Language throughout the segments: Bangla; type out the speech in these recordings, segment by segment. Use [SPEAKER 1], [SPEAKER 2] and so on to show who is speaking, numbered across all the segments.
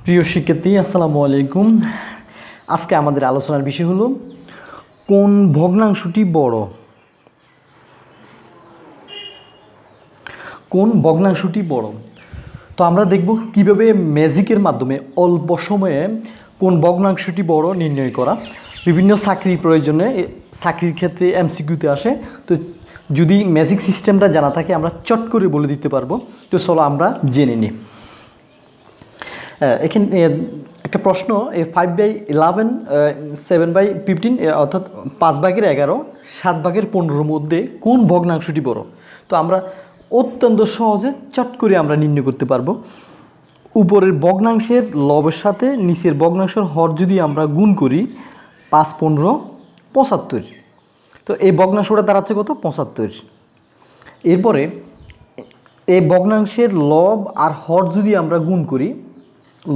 [SPEAKER 1] প্রিয় শিক্ষার্থী, আসসালামু আলাইকুম। আজকে আমাদের আলোচনার বিষয় হলো কোন ভগ্নাংশটি বড়। কোন ভগ্নাংশটি বড়। তো আমরা দেখব কিভাবে ম্যাজিকের মাধ্যমে অল্প সময়ে কোন ভগ্নাংশটি বড় নির্ণয় করা। বিভিন্ন চাকরির প্রয়োজনে, চাকরির ক্ষেত্রে এমসিকিউতে আসে। তো যদি ম্যাজিক সিস্টেমটা জানা থাকে আমরা চট করে বলে দিতে পারবো। তো চলো আমরা জেনে নিই। এখানে একটা প্রশ্ন, 5/11, 7/15 অর্থাৎ 5/11, 7/15 মধ্যে কোন ভগ্নাংশটি বড়। তো আমরা অত্যন্ত সহজে চট করে আমরা নির্ণয় করতে পারবো। উপরের ভগ্নাংশের লবের সাথে নিচের ভগ্নাংশের হর যদি আমরা গুণ করি 5, 15, 75। তো এই ভগ্নাংশটা দাঁড়াচ্ছে কত? 75। এরপরে এই ভগ্নাংশের লব আর হর যদি আমরা গুণ করি,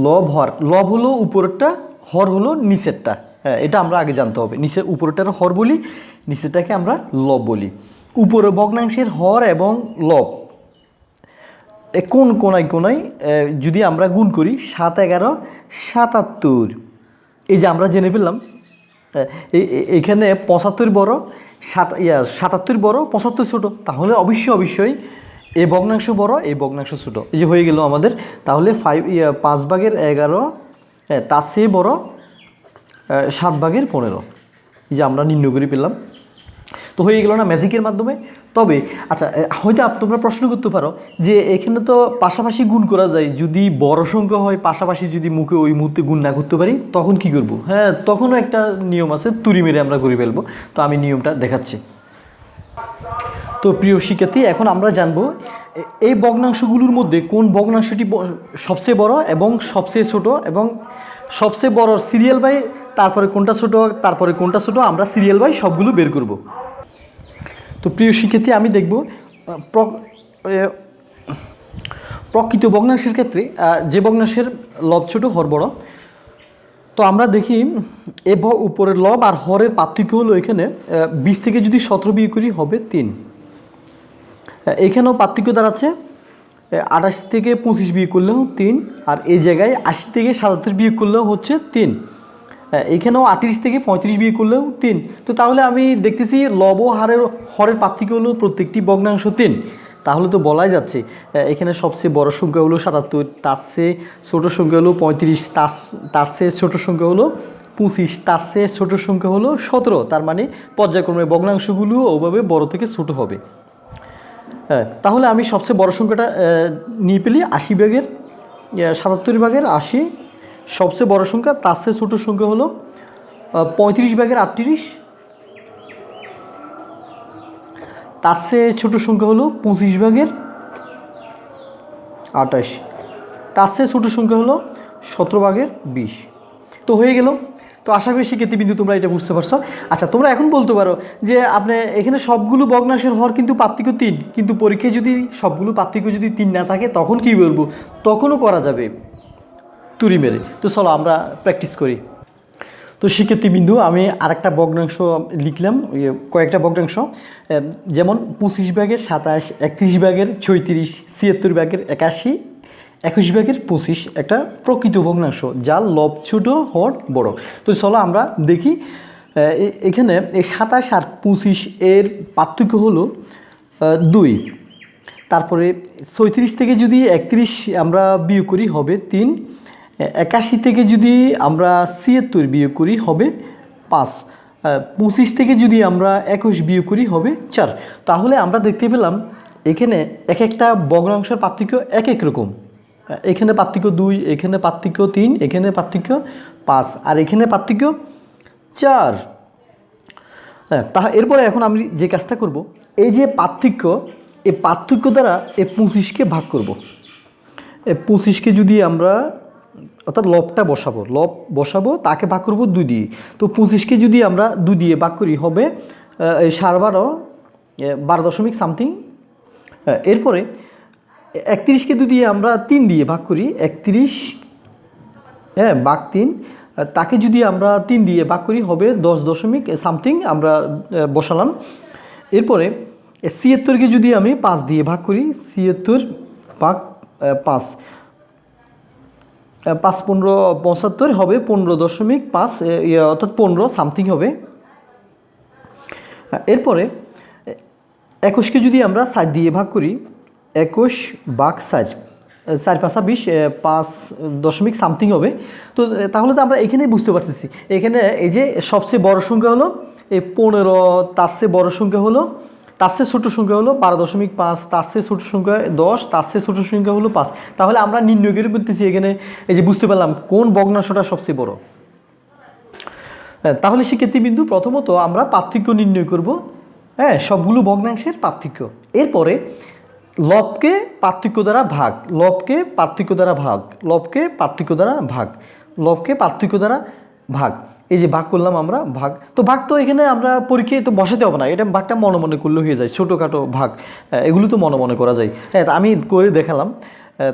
[SPEAKER 1] লব হর, লব হলো উপরেরটা, হর হলো নিচেরটা। হ্যাঁ, এটা আমরা আগে জানতে হবে। নিচের উপরেরটার হর বলি, নিচেরটাকে আমরা লব বলি। উপরের ভগ্নাংশের হর এবং লব কোন কোনায় কোনায় যদি আমরা গুণ করি 7, 11, 77। এই যে আমরা জেনে ফেললাম এখানে 75 বড়, 77 বড়, 75 ছোট। তাহলে অবশ্যই এই ভগ্নাংশ বড়, এই ভগ্নাংশ ছোট। এই যে হয়ে গেল আমাদের। তাহলে 5/11 তার চেয়ে বড় 7/15। এই যে আমরা নির্ণয় করে পেলাম। তো হয়ে গেল না ম্যাজিকের মাধ্যমে। তবে আচ্ছা, হয়তো তোমরা প্রশ্ন করতে পারো যে এখানে তো পাশাপাশি গুণ করা যায়, যদি বড় সংখ্যা হয় পাশাপাশি যদি মুখে ওই মুহূর্তে গুণ না করতে পারি তখন কি করব? হ্যাঁ, তখনও একটা নিয়ম আছে, তুড়ি মেরে আমরা করে ফেলবো। তো আমি নিয়মটা দেখাচ্ছি। তো প্রিয় শিক্ষার্থী, এখন আমরা জানবো এই ভগ্নাংশগুলোর মধ্যে কোন ভগ্নাংশটি সবচেয়ে বড় এবং সবচেয়ে ছোট, এবং সবচেয়ে বড় সিরিয়াল বাই, তারপরে কোনটা ছোট, তারপরে কোনটা ছোট, আমরা সিরিয়াল বাই সবগুলো বের করব। তো প্রিয় শিক্ষার্থী, আমি দেখব প্রকৃত ভগ্নাংশের ক্ষেত্রে যে ভগ্নাংশের লব ছোট হর বড়। তো আমরা দেখি উপরের লব আর হরের পার্থক্য হলো এখানে 20 থেকে যদি 17 বিয়োগ করি হবে 3। এখানেও পার্থক্য দাঁড়াচ্ছে 28 থেকে 25 বিয়োগ করলেও 3, আর এই জায়গায় 80 থেকে 77 বিয়োগ করলেও হচ্ছে 3। এখানেও 38 থেকে 35 বিয়োগ করলেও 3। তো তাহলে আমি দেখতেছি লব ও হরের পার্থক্য হলো প্রত্যেকটি ভগ্নাংশ 3। তাহলে তো বলাই যাচ্ছে এখানে সবচেয়ে বড় সংখ্যা হলো 77, তার চেয়ে ছোটো সংখ্যা হলো 35, তার চেয়ে ছোটো সংখ্যা হলো 25, তার চেয়ে ছোটো সংখ্যা হলো 17। তার মানে পর্যায়ক্রমে ভগ্নাংশগুলো ওভাবে বড় থেকে ছোট হবে। হ্যাঁ, তাহলে আমি সবচেয়ে বড় সংখ্যাটা নিয়ে পেলি 80/77/80। সবচেয়ে বড় সংখ্যা, তার চেয়ে ছোটো সংখ্যা হলো 35/38। তার চেয়ে ছোটো সংখ্যা হলো 25/28। তার চেয়ে ছোটো সংখ্যা হলো 17/20। তো হয়ে গেল। তো আশা করি শিক্ষার্থী বিন্দু তোমরা এটা বুঝতে পারছো। আচ্ছা, তোমরা এখন বলতে পারো যে আপনি এখানে সবগুলো ভগ্নাংশের হর কিন্তু পার্থক্য 3, কিন্তু পরীক্ষায় যদি সবগুলো পার্থক্য যদি 3 না থাকে তখন কি বলবো? তখনও করা যাবে তুড়ি মেরে। তো চলো আমরা প্র্যাকটিস করি। তো শিক্ষার্থীবিন্দু, আমি আরেকটা ভগ্নাংশ লিখলাম, কয়েকটা ভগ্নাংশ, যেমন 25/27, 31/36, 76/81, 21/25 একটা প্রকৃত ভগ্নাংশ যার লব ছোট হর বড়। তো চলো আমরা দেখি। এখানে এই 27 আর 25 এর পার্থক্য হলো 2। তারপরে 34 থেকে যদি 31 আমরা বিয়োগ করি হবে 3। 81 থেকে যদি আমরা 76 বিয়োগ করি হবে 5। 25 থেকে যদি আমরা 21 বিয়োগ করি হবে 4। তাহলে আমরা দেখতে পেলাম এখানে এক একটা ভগ্নাংশের পার্থক্য এক এক রকম। এখানে পার্থক্য 2, এখানে পার্থক্য 3, এখানে পার্থক্য 5, আর এখানে পার্থক্য 4। হ্যাঁ, এরপরে এখন আমি যে কাজটা করব, এই যে পার্থক্য, এই পার্থক্য দ্বারা এই 25কে ভাগ করব। এই 25কে যদি আমরা, অর্থাৎ লবটা বসাবো, তাকে ভাগ করব 2 দিয়ে। তো 25কে যদি আমরা 2 দিয়ে ভাগ করি হবে 12 সামথিং। এরপরে 31কে যদি আমরা 3 দিয়ে ভাগ করি, 31 ভাগ 3, তাকে যদি আমরা 3 দিয়ে ভাগ করি হবে 10 সামথিং আমরা বসালাম। এরপরে 76কে যদি আমি 5 দিয়ে ভাগ করি, 76 ভাগ 5, 5 15 75 হবে 15.5, অর্থাৎ 15 সামথিং হবে। এরপরে 21কে যদি আমরা 4 দিয়ে ভাগ করি, 21 ভাগ 4, 4 5 20, 5 দশমিক সামথিং হবে। তো তাহলে তো আমরা এখানেই বুঝতে পারতেছি, এখানে এই যে সবচেয়ে বড় সংখ্যা হলো এই 15, তার চেয়ে বড় সংখ্যা হলো, তার চেয়ে ছোটো সংখ্যা হলো 12.5, তার চেয়ে ছোটো সংখ্যা 10, তার চেয়ে ছোটো সংখ্যা হলো 5। তাহলে আমরা নির্ণয় করে বলতেছি এখানে, এই যে বুঝতে পারলাম কোন ভগ্নাংশটা সবচেয়ে বড়। তাহলে শিক্ষার্থীবিন্দু প্রথমত আমরা পার্থক্য নির্ণয় করব, হ্যাঁ, সবগুলো ভগ্নাংশের পার্থক্য। এরপরে লবকে পার্থক্য দ্বারা ভাগ, লবকে পার্থক্য দ্বারা ভাগ, লবকে পার্থক্য দ্বারা ভাগ, লবকে পার্থক্য দ্বারা ভাগ। এই যে ভাগ করলাম আমরা ভাগ, তো ভাগ তো এখানে আমরা পরীক্ষায় তো বসাতে হবে না, এটা ভাগটা মনে মনে করলে হয়ে যায়, ছোটোখাটো ভাগ এগুলো তো মনে মনে করা যায়। হ্যাঁ, আমি করে দেখালাম।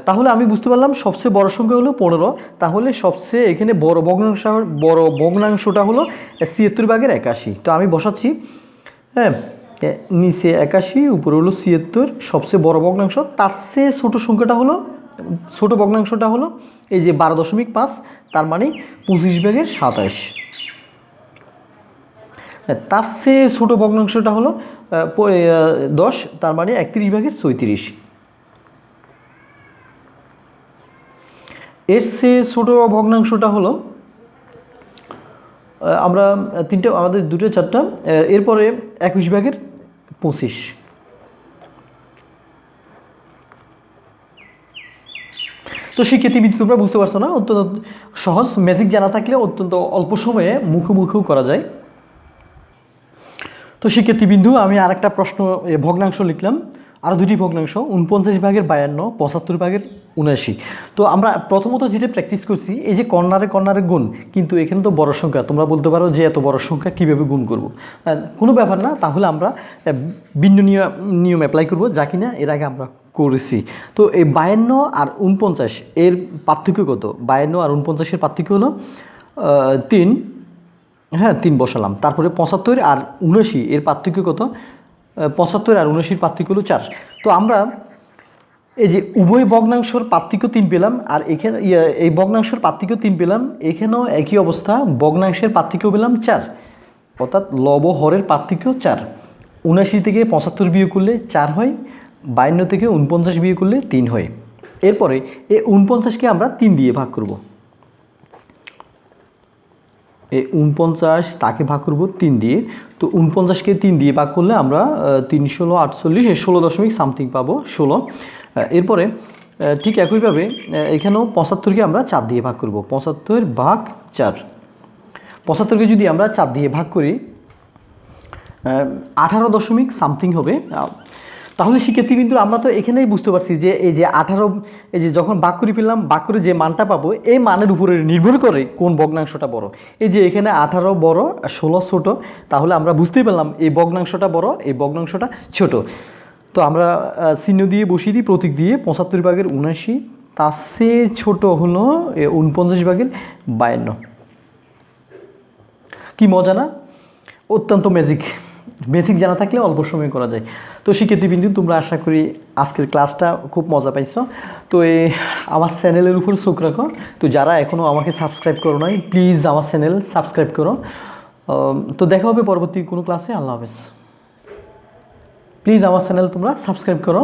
[SPEAKER 1] তাহলে আমি বুঝতে পারলাম সবচেয়ে বড় সংখ্যা হলো 15, তাহলে সবচেয়ে এখানে বড় ভগ্নাংশটা হলো 76/81। তো আমি বসাচ্ছি, হ্যাঁ, নিচে 81, উপরে হলো 76, সবচেয়ে বড় ভগ্নাংশ। তার চেয়ে ছোটো সংখ্যাটা হলো, ছোটো ভগ্নাংশটা হলো এই যে 12.5, তার মানে 25/27। তার চেয়ে ছোটো ভগ্নাংশটা হলো 10, তার মানে 31/34। এর চেয়ে ছোটো ভগ্নাংশটা হলো, আমরা তিনটে, আমাদের দুটো চারটা, এরপরে 21/25। তো শিক্ষার্থীবৃত্তি তোমরা বুঝতে পারছো না, অত্যন্ত সহজ, ম্যাজিক জানা থাকলে অত্যন্ত অল্প সময়ে মুখোমুখিও করা যায়। তো শিক্ষার্থীবিন্দু আমি আরেকটা প্রশ্ন, ভগ্নাংশ লিখলাম, আরও দুটি ভগ্নাংশ, 49/52, 75/79। তো আমরা প্রথমত যেটা প্র্যাকটিস করছি, এই যে কর্নারে কর্নারে গুণ, কিন্তু এখানে তো বড় সংখ্যা, তোমরা বলতে পারো যে এত বড় সংখ্যা কীভাবে গুণ করব। কোনো ব্যাপার না, তাহলে আমরা ভিন্ন নিয়ম অ্যাপ্লাই করব, যা কিনা এর আগে আমরা করেছি। তো এই 52 আর 49 এর পার্থক্য কত? 52 আর 49-এর পার্থক্য হলো 3, হ্যাঁ 3 বসালাম। তারপরে 75 আর 79 এর পার্থক্য কত? 75 আর 79-এর পার্থক্য হলো 4। তো আমরা এই যে উভয় ভগ্নাংশের পার্থক্য 3 পেলাম, আর এখানে এই ভগ্নাংশের পার্থক্য 3 পেলাম, এখানেও একই অবস্থা, ভগ্নাংশের পার্থক্য পেলাম 4, অর্থাৎ লব হরের পার্থক্য 4। 79 থেকে 75 বিয়োগ করলে 4 হয়, 52 থেকে 49 বিয়োগ করলে 3 হয়। এরপরে এই 49-কে আমরা 3 দিয়ে ভাগ করব, এই 49 তাকে ভাগ করব 3 দিয়ে। তো 49-কে 3 দিয়ে ভাগ করলে আমরা 3 16 48, 16 দশমিক সামথিং পাবো, 16। এরপরে ঠিক একইভাবে এখানেও 75-কে আমরা 4 দিয়ে ভাগ করব, 75/4। 75-কে যদি আমরা 4 দিয়ে ভাগ করি 18 দশমিক সামথিং হবে। তাহলে শিক্ষার্থী কিন্তু আমরা তো এখানেই বুঝতে পারছি যে এই যে 18, এই যে যখন ভাগ করে ফেললাম, ভাগ করে যে মানটা পাবো, এই মানের উপরে নির্ভর করে কোন ভগ্নাংশটা বড়। এই যে এখানে 18 বড়, 16 ছোট, তাহলে আমরা বুঝতেই পারলাম এই ভগ্নাংশটা বড়, এই ভগ্নাংশটা ছোট। তো আমরা চিহ্ন দিয়ে বসিয়ে দিই, প্রতীক দিয়ে, 75/79, তার চেয়ে ছোট হলো 49/52। কি মজা না? অত্যন্ত বেসিক জানা থাকলে অল্প সময় করা যায়। তো শিক্ষার্থীবৃন্দু, তোমরা আশা করি আজকের ক্লাসটা খুব মজা পাইছো। তো আমার চ্যানেলের উপর চোখ রাখো। তো যারা এখনও আমাকে সাবস্ক্রাইব করো নাই, প্লিজ আমার চ্যানেল সাবস্ক্রাইব করো। তো দেখা হবে পরবর্তী কোনো ক্লাসে। আল্লাহ হাফেজ। প্লিজ আমার চ্যানেল তোমরা সাবস্ক্রাইব করো।